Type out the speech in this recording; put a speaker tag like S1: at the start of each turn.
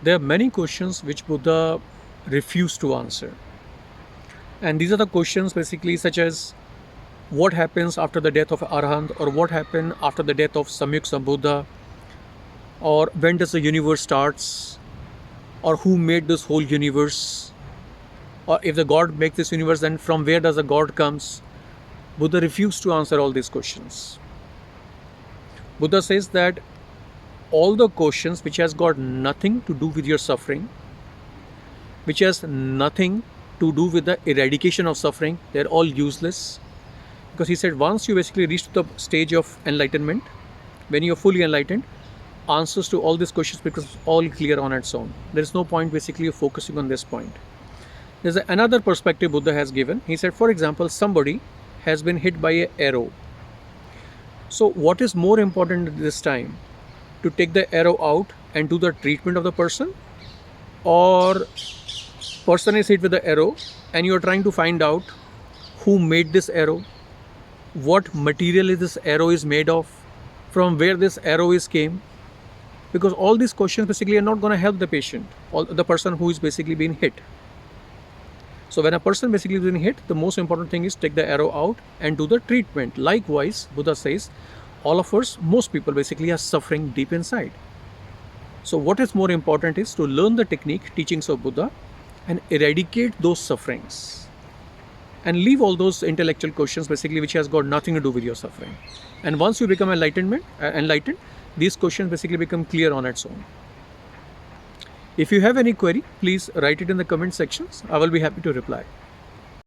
S1: There are many questions which Buddha refused to answer. And these are the questions basically such as what happens after the death of Arahant, or what happened after the death of Samyuk Sambuddha, or when does the universe starts, or who made this whole universe, or if the God makes this universe, then from where does the God comes? Buddha refused to answer all these questions. Buddha says that all the questions which has got nothing to do with your suffering, which has nothing to do with the eradication of suffering, they're all useless. Because he said once you basically reach the stage of enlightenment, when you're fully enlightened, answers to all these questions becomes all clear on its own. There is no point basically of focusing on this point. There's another perspective Buddha has given. He said, for example, somebody has been hit by an arrow. So what is more important at this time? To take the arrow out and do the treatment of the person, or person is hit with the arrow and you're trying to find out who made this arrow, what material is this arrow is made of, from where this arrow is came, because all these questions basically are not going to help the patient or the person who is basically being hit. So when a person basically is being hit, the most important thing is take the arrow out and do the treatment. Likewise, Buddha says, all of us, most people basically are suffering deep inside. So what is more important is to learn the technique, teachings of Buddha, and eradicate those sufferings. And leave all those intellectual questions basically which has got nothing to do with your suffering. And once you become enlightened, these questions basically become clear on its own. If you have any query, please write it in the comment sections. I will be happy to reply.